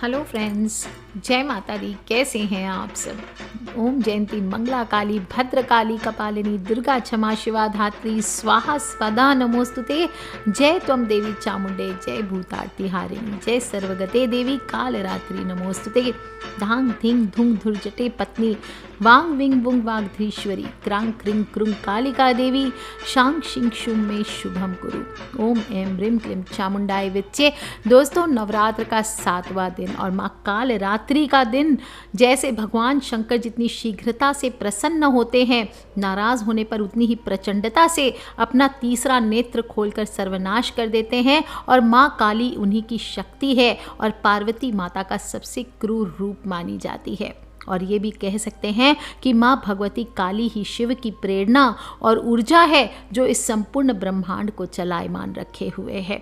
Hello friends, जय माता दी। कैसे हैं आप सब। ओम जयंती मंगला काली भद्रकाली कपालिनी दुर्गा क्षमा शिवा धात्री स्वाहा स्वदा नमोस्तुते। जय त्वं देवी चामुंडे जय भूतार्ति हारिणी जय सर्वगते देवी काल रात्रि नमोस्तुते। धांग धिंग धुंग धुर्जटे पत्नी वांग विंग बुंग वाग्धीश्वरी क्रांग क्रिंग क्रुंग कालिका देवी शांग शिंग शुम में शुभम कुरु। ओम एम रिम क्लिम चामुंडाय विच्चे। दोस्तों, नवरात्र का 7वां दिन और माँ काल रात्रि का दिन, जैसे भगवान शंकर जितनी शीघ्रता से प्रसन्न होते हैं, नाराज होने पर उतनी ही प्रचंडता से अपना तीसरा नेत्र खोलकर सर्वनाश कर देते हैं। और माँ काली उन्हीं की शक्ति है और पार्वती माता का सबसे क्रूर रूप मानी जाती है। और ये भी कह सकते हैं कि माँ भगवती काली ही शिव की प्रेरणा और ऊर्जा है जो इस संपूर्ण ब्रह्मांड को चलायमान रखे हुए है।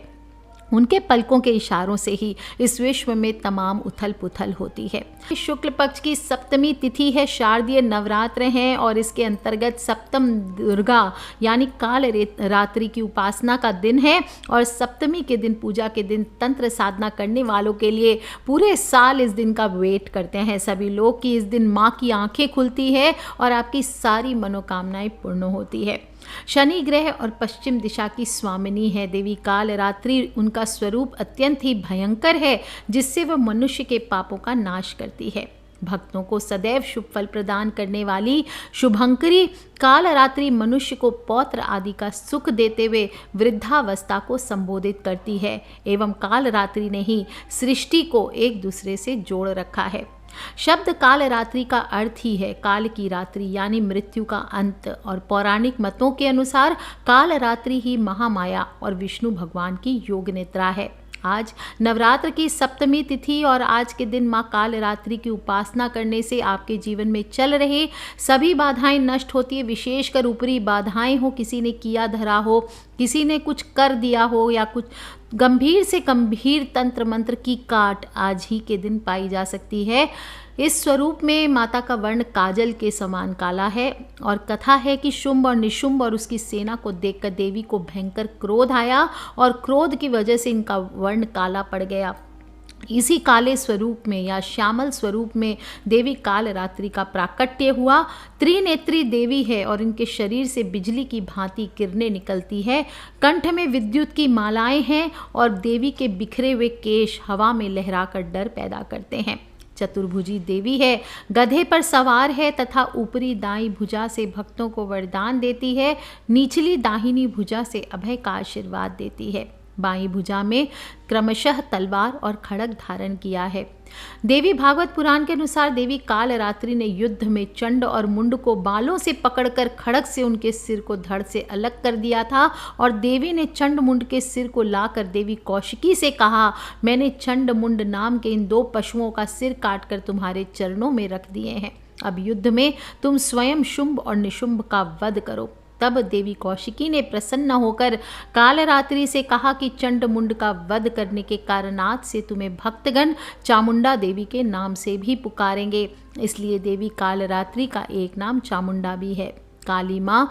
उनके पलकों के इशारों से ही इस विश्व में तमाम उथल पुथल होती है। शुक्ल पक्ष की सप्तमी तिथि है, शारदीय नवरात्र हैं और इसके अंतर्गत सप्तम दुर्गा यानी काल रात्रि की उपासना का दिन है। और सप्तमी के दिन, पूजा के दिन, तंत्र साधना करने वालों के लिए पूरे साल इस दिन का वेट करते हैं सभी लोग कि इस दिन माँ की आंखें खुलती है और आपकी सारी मनोकामनाएं पूर्ण होती है। शनि ग्रह और पश्चिम दिशा की स्वामिनी है देवी काल रात्रि। उनका स्वरूप अत्यंत ही भयंकर है जिससे वह मनुष्य के पापों का नाश करती है। भक्तों को सदैव शुभ फल प्रदान करने वाली शुभंकरी काल रात्रि मनुष्य को पौत्र आदि का सुख देते हुए वृद्धावस्था को संबोधित करती है एवं काल रात्रि ने ही सृष्टि को एक दूसरे से जोड़ रखा है। शब्द काल रात्रि का अर्थ ही है काल की रात्रि यानी मृत्यु का अंत। और पौराणिक मतों के अनुसार काल रात्रि ही महामाया और विष्णु भगवान की योग निद्रा है। आज नवरात्र की सप्तमी तिथि और आज के दिन माँ काल रात्रि की उपासना करने से आपके जीवन में चल रहे सभी बाधाएं नष्ट होती है। विशेषकर ऊपरी बाधाएं हो, किसी ने किया धरा हो, किसी ने कुछ कर दिया हो या कुछ गंभीर से गंभीर तंत्र मंत्र की काट आज ही के दिन पाई जा सकती है। इस स्वरूप में माता का वर्ण काजल के समान काला है और कथा है कि शुंभ और निशुंभ और उसकी सेना को देखकर देवी को भयंकर क्रोध आया और क्रोध की वजह से इनका वर्ण काला पड़ गया। इसी काले स्वरूप में या श्यामल स्वरूप में देवी काल रात्रि का प्राकट्य हुआ। त्रिनेत्री देवी है और इनके शरीर से बिजली की भांति किरणें निकलती है। कंठ में विद्युत की मालाएं हैं और देवी के बिखरे हुए केश हवा में लहराकर डर पैदा करते हैं। चतुर्भुजी देवी है, गधे पर सवार है तथा ऊपरी दाई भुजा से भक्तों को वरदान देती है, निचली दाहिनी भुजा से अभय का आशीर्वाद देती है। बाईं भुजा में क्रमशः तलवार और खड्ग धारण किया है। देवी भागवत पुराण के अनुसार देवी काल रात्रि ने युद्ध में चंड और मुंड को बालों से पकड़कर खड्ग से उनके सिर को धड़ से अलग कर दिया था। और देवी ने चंड मुंड के सिर को लाकर देवी कौशिकी से कहा, मैंने चंड मुंड नाम के इन 2 पशुओं का सिर काटकर तुम्हारे चरणों में रख दिए हैं। अब युद्ध में तुम स्वयं शुंभ और निशुंभ का वध करो। तब देवी कौशिकी ने प्रसन्न होकर कालरात्रि से कहा कि चंड मुंड का वध करने के कारणात से तुम्हें भक्तगण चामुंडा देवी के नाम से भी पुकारेंगे। इसलिए देवी कालरात्रि का एक नाम चामुंडा भी है। काली माँ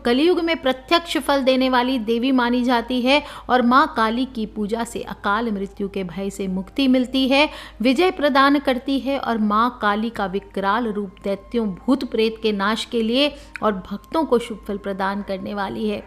कलियुग में प्रत्यक्ष फल देने वाली देवी मानी जाती है और माँ काली की पूजा से अकाल मृत्यु के भय से मुक्ति मिलती है, विजय प्रदान करती है। और माँ काली का विकराल रूप दैत्यों भूत प्रेत के नाश के लिए और भक्तों को शुभ फल प्रदान करने वाली है।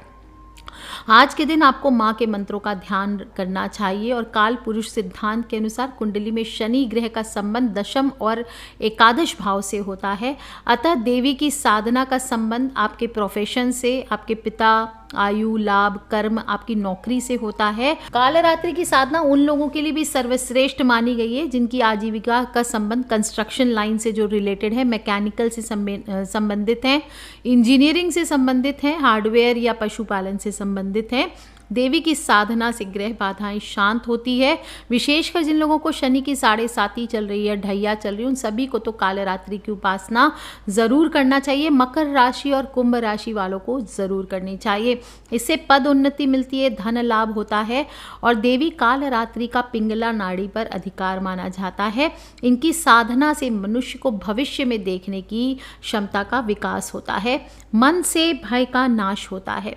आज के दिन आपको माँ के मंत्रों का ध्यान करना चाहिए। और काल पुरुष सिद्धांत के अनुसार कुंडली में शनि ग्रह का संबंध दशम और एकादश भाव से होता है। अतः देवी की साधना का संबंध आपके प्रोफेशन से, आपके पिता, आयु, लाभ, कर्म, आपकी नौकरी से होता है। कालरात्रि की साधना उन लोगों के लिए भी सर्वश्रेष्ठ मानी गई है जिनकी आजीविका का संबंध कंस्ट्रक्शन लाइन से जो रिलेटेड है, मैकेनिकल से संबंधित हैं, इंजीनियरिंग से संबंधित हैं, हार्डवेयर या पशुपालन से संबंधित हैं। देवी की साधना से ग्रह बाधाएं शांत होती है। विशेषकर जिन लोगों को शनि की 7.5 चल रही है, ढैया चल रही है, उन सभी को तो कालरात्रि की उपासना ज़रूर करना चाहिए। मकर राशि और कुंभ राशि वालों को ज़रूर करनी चाहिए। इससे पद उन्नति मिलती है, धन लाभ होता है। और देवी कालरात्रि का पिंगला नाड़ी पर अधिकार माना जाता है। इनकी साधना से मनुष्य को भविष्य में देखने की क्षमता का विकास होता है। मन से भय का नाश होता है।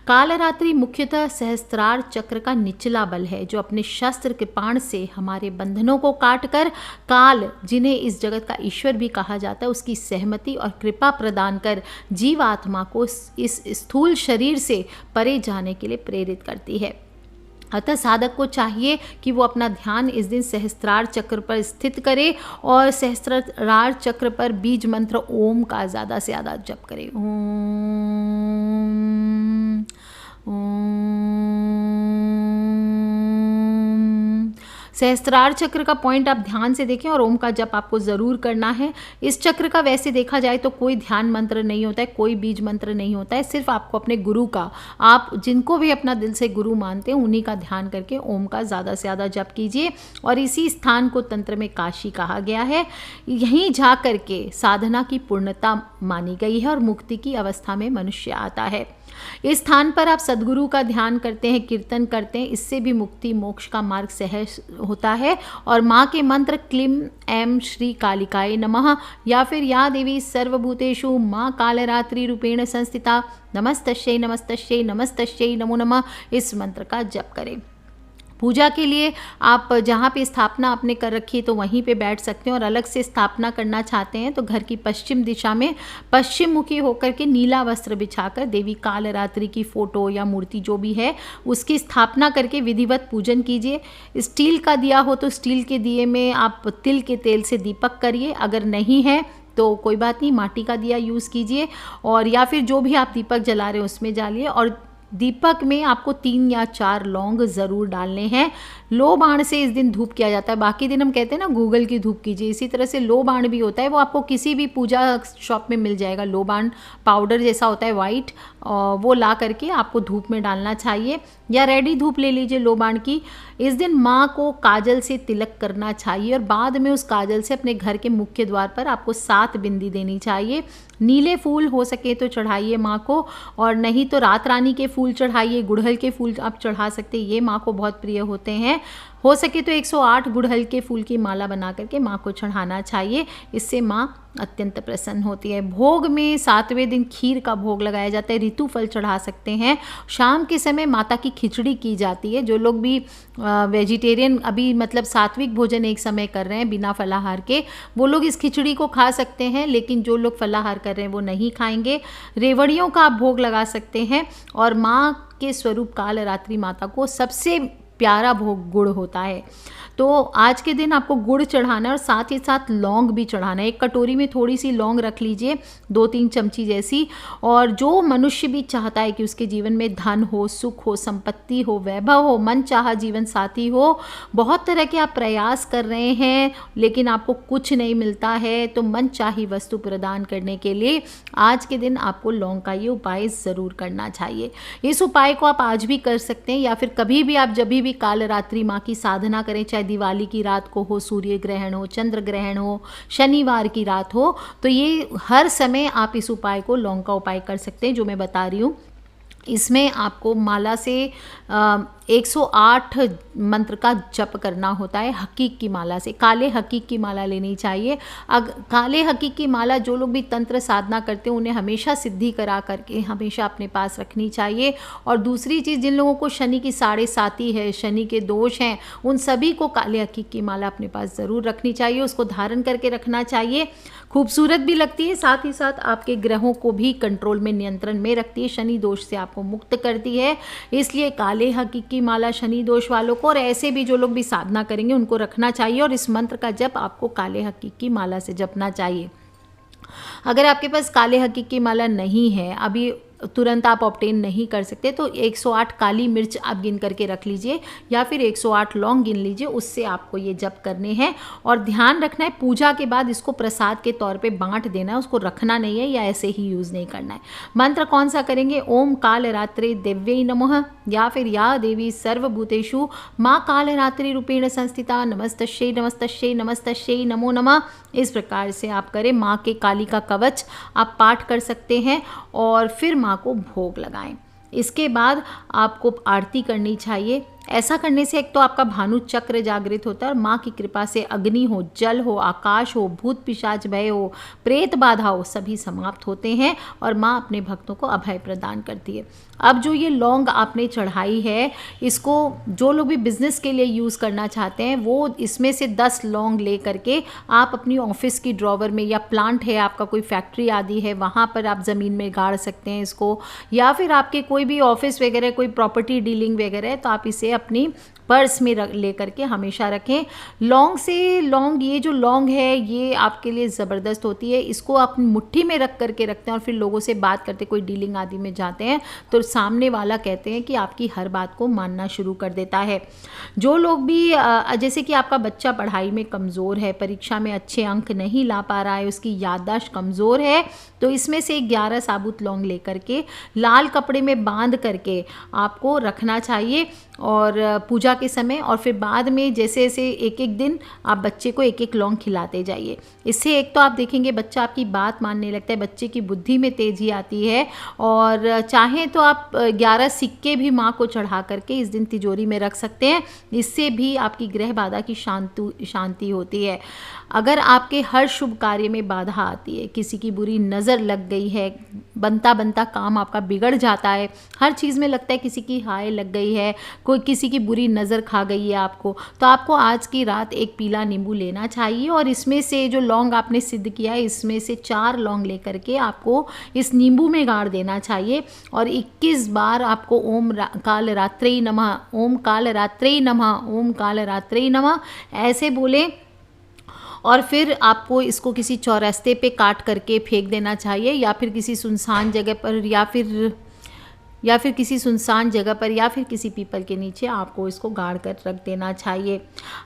कालरात्रि मुख्यतः सहस्त्रार चक्र का निचला बल है, जो अपने शस्त्र कृपाण से हमारे बंधनों को काटकर काल, जिन्हें इस जगत का ईश्वर भी कहा जाता है, उसकी सहमति और कृपा प्रदान कर जीवात्मा को इस स्थूल शरीर से परे जाने के लिए प्रेरित करती है। अतः साधक को चाहिए कि वो अपना ध्यान इस दिन सहस्त्रार चक्र पर स्थित करे और सहस्त्रार चक्र पर बीज मंत्र ओम का ज़्यादा से ज़्यादा जप करे। ओम ओम। सहस्त्रार चक्र का पॉइंट आप ध्यान से देखें और ओम का जप आपको ज़रूर करना है। इस चक्र का वैसे देखा जाए तो कोई ध्यान मंत्र नहीं होता है, कोई बीज मंत्र नहीं होता है, सिर्फ आपको अपने गुरु का, आप जिनको भी अपना दिल से गुरु मानते हैं उन्हीं का ध्यान करके ओम का ज़्यादा से ज़्यादा जप कीजिए। और इसी स्थान को तंत्र में काशी कहा गया है। यहीं जा करके साधना की पूर्णता मानी गई है और मुक्ति की अवस्था में मनुष्य आता है। इस स्थान पर आप सदगुरु का ध्यान करते हैं, कीर्तन करते हैं, इससे भी मुक्ति मोक्ष का मार्ग सहज होता है। और माँ के मंत्र क्लीम ऐं श्री कालिकाय नमः या फिर या देवी सर्वभूतेषु माँ कालरात्रि रूपेण संस्थिता नमस्तस्यै नमस्तस्यै नमस्तस्यै नमो नमः, इस मंत्र का जप करें। पूजा के लिए आप जहाँ पे स्थापना आपने कर रखी है तो वहीं पे बैठ सकते हैं, और अलग से स्थापना करना चाहते हैं तो घर की पश्चिम दिशा में पश्चिम मुखी होकर के नीला वस्त्र बिछाकर देवी कालरात्रि की फ़ोटो या मूर्ति जो भी है उसकी स्थापना करके विधिवत पूजन कीजिए। स्टील का दिया हो तो स्टील के दिए में आप तिल के तेल से दीपक करिए, अगर नहीं है तो कोई बात नहीं, माटी का दिया यूज़ कीजिए, और या फिर जो भी आप दीपक जला रहे हैं उसमें डालिए। और दीपक में आपको 3 या 4 लौंग ज़रूर डालने हैं। लो बाण से इस दिन धूप किया जाता है, बाकी दिन हम कहते हैं ना गूगल की धूप कीजिए, इसी तरह से लो बाण भी होता है, वो आपको किसी भी पूजा शॉप में मिल जाएगा। लो बाण पाउडर जैसा होता है वाइट, वो ला करके आपको धूप में डालना चाहिए, या रेडी धूप ले लीजिए लो बाण की। इस दिन माँ को काजल से तिलक करना चाहिए और बाद में उस काजल से अपने घर के मुख्य द्वार पर आपको 7 बिंदी देनी चाहिए। नीले फूल हो सके तो चढ़ाइए माँ को, और नहीं तो रात रानी के फूल चढ़ाइए, गुड़हल के फूल आप चढ़ा सकते हैं, ये माँ को बहुत प्रिय होते हैं। हो सके तो 108 गुड़हल के फूल की माला बना करके माँ को चढ़ाना चाहिए, इससे माँ अत्यंत प्रसन्न होती है। भोग में 7वें दिन खीर का भोग लगाया जाता है, ऋतु फल चढ़ा सकते हैं। शाम के समय माता की खिचड़ी की जाती है। जो लोग भी वेजिटेरियन अभी मतलब सात्विक भोजन एक समय कर रहे हैं बिना फलाहार के, वो लोग इस खिचड़ी को खा सकते हैं, लेकिन जो लोग फलाहार कर रहे हैं वो नहीं खाएंगे। रेवड़ियों का आप भोग लगा सकते हैं। और माँ के स्वरूप कालरात्रि माता को सबसे प्यारा भोग गुड़ होता है, तो आज के दिन आपको गुड़ चढ़ाना है और साथ ही साथ लौंग भी चढ़ाना है। एक कटोरी में थोड़ी सी लौंग रख लीजिए, 2-3 चमची जैसी। और जो मनुष्य भी चाहता है कि उसके जीवन में धन हो, सुख हो, संपत्ति हो, वैभव हो, मन चाहा जीवन साथी हो, बहुत तरह के आप प्रयास कर रहे हैं लेकिन आपको कुछ नहीं मिलता है, तो मन चाही वस्तु प्रदान करने के लिए आज के दिन आपको लौंग का ये उपाय ज़रूर करना चाहिए। इस उपाय को आप आज भी कर सकते हैं, या फिर कभी भी आप जब भी कालरात्रि माँ की साधना करें, चाहे दिवाली की रात को हो, सूर्य ग्रहण हो, चंद्र ग्रहण हो, शनिवार की रात हो, तो ये हर समय आप इस उपाय को, लौंग का उपाय कर सकते हैं जो मैं बता रही हूँ। इसमें आपको माला से 108 मंत्र का जप करना होता है, हकीक की माला से। काले हकीक की माला लेनी चाहिए। काले हकीक की माला जो लोग भी तंत्र साधना करते हैं उन्हें हमेशा सिद्धि करा करके हमेशा अपने पास रखनी चाहिए। और दूसरी चीज़, जिन लोगों को शनि की 7.5 है, शनि के दोष हैं, उन सभी को काले हकीक की माला अपने पास ज़रूर रखनी चाहिए, उसको धारण करके रखना चाहिए। खूबसूरत भी लगती है, साथ ही साथ आपके ग्रहों को भी कंट्रोल में, नियंत्रण में रखती है, शनि दोष से आपको मुक्त करती है। इसलिए काले हकीक की माला शनि दोष वालों को, और ऐसे भी जो लोग भी साधना करेंगे उनको रखना चाहिए। और इस मंत्र का जप आपको काले हकीक की माला से जपना चाहिए। अगर आपके पास काले हकीक की माला नहीं है, अभी तुरंत आप ऑब्टेन नहीं कर सकते, तो 108 काली मिर्च आप गिन करके रख लीजिए, या फिर 108 लौंग गिन लीजिए, उससे आपको ये जप करने हैं। और ध्यान रखना है, पूजा के बाद इसको प्रसाद के तौर पे बांट देना है, उसको रखना नहीं है या ऐसे ही यूज़ नहीं करना है। मंत्र कौन सा करेंगे? ओम कालरात्रे देव्यै नमः, या फिर या देवी सर्वभूतेषु माँ कालरात्रि रूपेण संस्थिता नमस्तस्यै नमस्तस्यै नमस्तस्यै नमो नमः। इस प्रकार से आप करें। माँ के काली का कवच आप पाठ कर सकते हैं और फिर माँ को भोग लगाएं। इसके बाद आपको आरती करनी चाहिए। ऐसा करने से एक तो आपका भानु चक्र जागृत होता है और माँ की कृपा से अग्नि हो, जल हो, आकाश हो, भूत पिशाच भय हो, प्रेत बाधा हो, सभी समाप्त होते हैं और माँ अपने भक्तों को अभय प्रदान करती है। अब जो ये लौंग आपने चढ़ाई है, इसको जो लोग भी बिज़नेस के लिए यूज़ करना चाहते हैं वो इसमें से 10 लौंग ले करके आप अपनी ऑफिस की ड्रॉवर में, या प्लांट है आपका, कोई फैक्ट्री आदि है, वहाँ पर आप ज़मीन में गाड़ सकते हैं इसको, या फिर आपके कोई भी ऑफिस वगैरह, कोई प्रॉपर्टी डीलिंग वगैरह है तो आप इसे अपनी पर्स में ले करके हमेशा रखें। लौंग ये जो लौंग है ये आपके लिए ज़बरदस्त होती है। इसको आप मुट्ठी में रख करके रखते हैं और फिर लोगों से बात करते, कोई डीलिंग आदि में जाते हैं तो सामने वाला कहते हैं कि आपकी हर बात को मानना शुरू कर देता है। जो लोग भी जैसे कि आपका बच्चा पढ़ाई में कमज़ोर है, परीक्षा में अच्छे अंक नहीं ला पा रहा है, उसकी याददाश्त कमज़ोर है, तो इसमें से 11 साबुत लौंग लेकर के लाल कपड़े में बांध करके आपको रखना चाहिए और पूजा के समय, और फिर बाद में जैसे जैसे एक एक दिन आप बच्चे को एक एक लौंग खिलाते जाइए। इससे एक तो आप देखेंगे बच्चा आपकी बात मानने लगता है, बच्चे की बुद्धि में तेज़ी आती है। और चाहें तो आप 11 सिक्के भी माँ को चढ़ा करके इस दिन तिजोरी में रख सकते हैं, इससे भी आपकी ग्रह बाधा की शांति होती है। अगर आपके हर शुभ कार्य में बाधा आती है, किसी की बुरी नज़र लग गई है, बनता काम आपका बिगड़ जाता है, हर चीज़ में लगता है किसी की हाय लग गई है, कोई किसी की बुरी नज़र खा गई है आपको, तो आपको आज की रात एक पीला नींबू लेना चाहिए और इसमें से जो लौंग आपने सिद्ध किया है इसमें से 4 लौंग लेकर के आपको इस नींबू में गाड़ देना चाहिए और 21 बार आपको ओम काल रात्रि नमः, ओम काल रात्रि नमः, ओम काल रात्रि नमः ऐसे बोले। और फिर आपको इसको किसी चौरास्ते पे काट करके फेंक देना चाहिए, या फिर किसी सुनसान जगह पर, या फिर किसी सुनसान जगह पर, या फिर किसी पीपल के नीचे आपको इसको गाड़ कर रख देना चाहिए।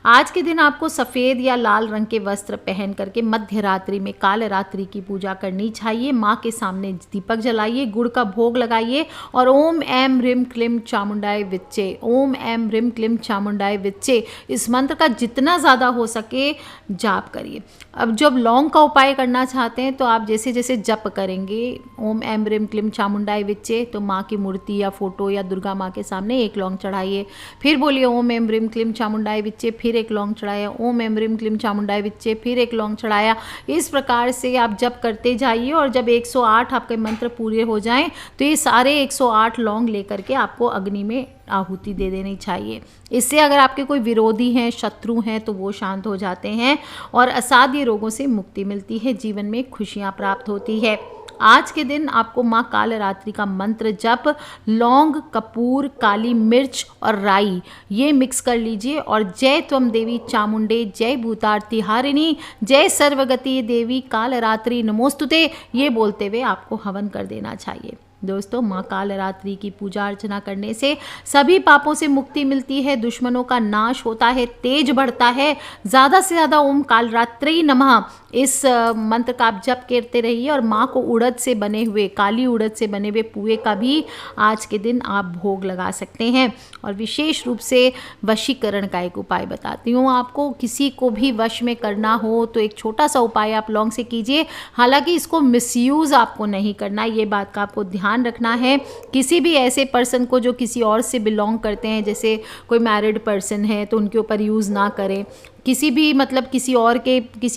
आज के दिन आपको सफ़ेद या लाल रंग के वस्त्र पहन करके मध्य रात्रि में काल रात्रि की पूजा करनी चाहिए। माँ के सामने दीपक जलाइए, गुड़ का भोग लगाइए और ओम ऐम ह्रीम क्लीम चामुंडाय विच्चे, ओम ऐम ह्रीम क्लीम चामुंडाय विच्चे इस मंत्र का जितना ज़्यादा हो सके जाप करिए। अब जब लौंग का उपाय करना चाहते हैं तो आप जैसे जैसे जप करेंगे ओम ऐम ह्रीम क्लीम चामुंडाय विच्चे, तो माँ की मूर्ति या फोटो या दुर्गा माँ के सामने एक लौंग चढ़ाइए, फिर बोलिए ओम ऐम ह्रीम क्लीम चामुंडाय विच्चे, फिर एक लौंग चढ़ाया, ओम ऐम ह्रीम क्लीम चामुंडाय विच्चे, फिर एक लौंग चढ़ाया। इस प्रकार से आप जप करते जाइए और जब 108 आपके मंत्र पूरे हो जाएं तो ये सारे 108 लौंग लेकर के आपको अग्नि में आहुति दे देनी चाहिए। इससे अगर आपके कोई विरोधी हैं, शत्रु हैं, तो वो शांत हो जाते हैं और असाध्य रोगों से मुक्ति मिलती है, जीवन में खुशियाँ प्राप्त होती है। आज के दिन आपको माँ काल रात्रि का मंत्र जप लौंग, कपूर, काली मिर्च और राई ये मिक्स कर लीजिए और जय त्वम देवी चामुंडे, जय भूतार्ति हारिणी, जय सर्वगति देवी काल रात्रि नमोस्तुते ये बोलते हुए आपको हवन कर देना चाहिए। दोस्तों, माँ काल रात्रि की पूजा अर्चना करने से सभी पापों से मुक्ति मिलती है, दुश्मनों का नाश होता है, तेज बढ़ता है। ज़्यादा से ज़्यादा ओम काल रात्रि नमः इस मंत्र का आप जप करते रहिए और माँ को उड़द से बने हुए, काली उड़द से बने हुए पुए का भी आज के दिन आप भोग लगा सकते हैं। और विशेष रूप से वशीकरण का एक उपाय बताती हूँ आपको। किसी को भी वश में करना हो तो एक छोटा सा उपाय आप लौंग से कीजिए। हालांकि इसको मिसयूज़ आपको नहीं करना, ये बात का आपको ध्यान रखना है। किसी भी ऐसे पर्सन को जो किसी और से बिलोंग करते हैं, जैसे कोई मैरिड पर्सन है तो उनके ऊपर यूज़ ना करें। किसी भी मतलब किसी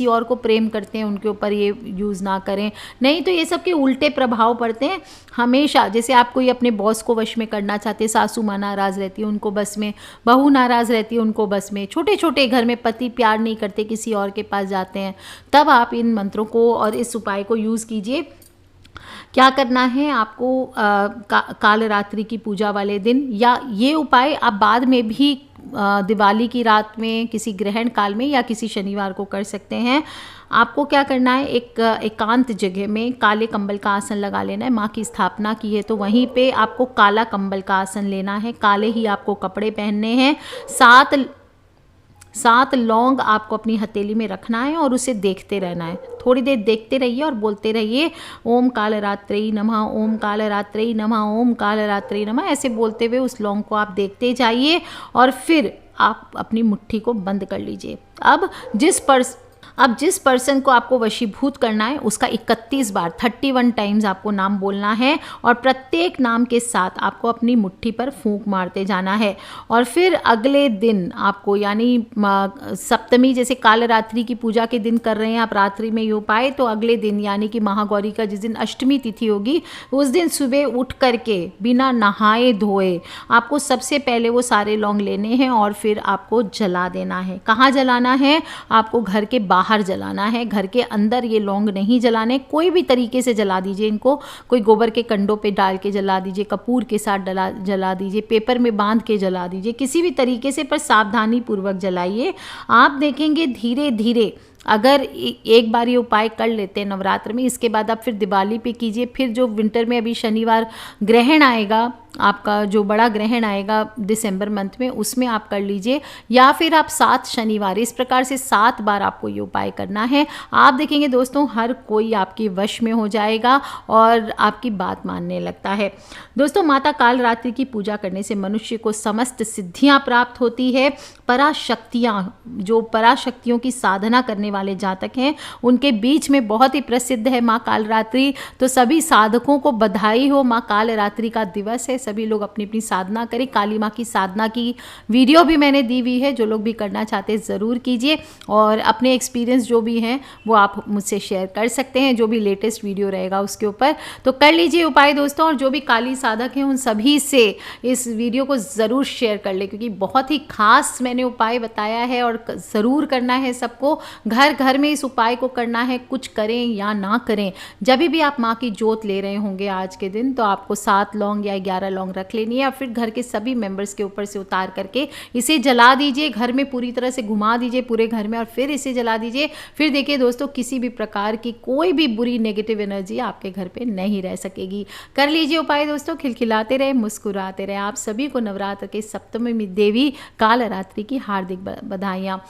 और को प्रेम करते हैं उनके ऊपर ये यूज़ ना करें, नहीं तो ये सब के उल्टे प्रभाव पड़ते हैं। हमेशा जैसे आप कोई अपने बॉस को वश में करना चाहते हैं, सासू माँ नाराज़ रहती है उनको बस में, बहू नाराज़ रहती है उनको बस में, छोटे छोटे घर में पति प्यार नहीं करते किसी और के पास जाते हैं, तब आप इन मंत्रों को और इस उपाय को यूज़ कीजिए। क्या करना है आपको, काल रात्रि की पूजा वाले दिन, या ये उपाय आप बाद में भी दिवाली की रात में, किसी ग्रहण काल में या किसी शनिवार को कर सकते हैं। आपको क्या करना है, एक एकांत जगह में काले कंबल का आसन लगा लेना है। माँ की स्थापना की है तो वहीं पे आपको काला कंबल का आसन लेना है, काले ही आपको कपड़े पहनने हैं। 7 लौंग आपको अपनी हथेली में रखना है और उसे देखते रहना है। थोड़ी देर देखते रहिए और बोलते रहिए ओम काल रात्रि नमः, ओम काल रात्रि नमः, ओम काल रात्रि नमः ऐसे बोलते हुए उस लौंग को आप देखते जाइए और फिर आप अपनी मुट्ठी को बंद कर लीजिए। अब अब जिस पर्सन को आपको वशीभूत करना है उसका 31 बार 31 टाइम्स आपको नाम बोलना है और प्रत्येक नाम के साथ आपको अपनी मुट्ठी पर फूंक मारते जाना है। और फिर अगले दिन आपको यानी सप्तमी, जैसे काल रात्रि की पूजा के दिन कर रहे हैं आप, रात्रि में ये उपाय, तो अगले दिन यानी कि महागौरी का जिस दिन अष्टमी तिथि होगी उस दिन सुबह उठ करके बिना नहाए धोए आपको सबसे पहले वो सारे लौंग लेने हैं और फिर आपको जला देना है। कहाँ जलाना है? आपको घर के बाहर जलाना है, घर के अंदर ये लौंग नहीं जलाने। कोई भी तरीके से जला दीजिए इनको, कोई गोबर के कंडों पे डाल के जला दीजिए, कपूर के साथ जला दीजिए, पेपर में बांध के जला दीजिए, किसी भी तरीके से, पर सावधानी पूर्वक जलाइए। आप देखेंगे धीरे धीरे अगर एक बार ये उपाय कर लेते हैं नवरात्र में, इसके बाद आप फिर दिवाली पे कीजिए, फिर जो विंटर में अभी शनिवार ग्रहण आएगा, आपका जो बड़ा ग्रहण आएगा दिसंबर मंथ में, उसमें आप कर लीजिए, या फिर आप 7 शनिवार, इस प्रकार से 7 बार आपको ये उपाय करना है। आप देखेंगे दोस्तों हर कोई आपके वश में हो जाएगा और आपकी बात मानने लगता है। दोस्तों माता काल रात्रि की पूजा करने से मनुष्य को समस्त सिद्धियां प्राप्त होती है। पराशक्तियां, जो पराशक्तियों की साधना करने वाले जातक हैं उनके बीच में बहुत ही प्रसिद्ध है माँ काल रात्रि। तो सभी साधकों को बधाई हो, माँ काल रात्रि का दिवस है, सभी लोग अपनी अपनी साधना करें। काली माँ की साधना की वीडियो भी मैंने दी हुई है, जो लोग भी करना चाहते हैं ज़रूर कीजिए और अपने एक्सपीरियंस जो भी हैं वो आप मुझसे शेयर कर सकते हैं, जो भी लेटेस्ट वीडियो रहेगा उसके ऊपर। तो कर लीजिए उपाय दोस्तों, और जो भी काली साधक हैं उन सभी से इस वीडियो को ज़रूर शेयर कर ले, क्योंकि बहुत ही खास मैंने उपाय बताया है और ज़रूर करना है सबको। घर घर में इस उपाय को करना है, कुछ करें या ना करें। जब भी आप माँ की जोत ले रहे होंगे आज के दिन, तो आपको 7 लौंग या 11 लौंग रख लेनी है और फिर घर के सभी मेंबर्स के ऊपर से उतार करके इसे जला दीजिए। घर में पूरी तरह से घुमा दीजिए पूरे घर में और फिर इसे जला दीजिए। फिर देखिए दोस्तों किसी भी प्रकार की कोई भी बुरी नेगेटिव एनर्जी आपके घर पे नहीं रह सकेगी। कर लीजिए उपाय दोस्तों, खिलखिलाते रहे, मुस्कुराते रहे। आप सभी को नवरात्र के सप्तमी देवी काल रात्रि की हार्दिक बधाइयाँ।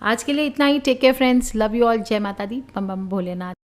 आज के लिए इतना ही। Take care friends, love you all, जय माता दी, बम बम भोलेनाथ।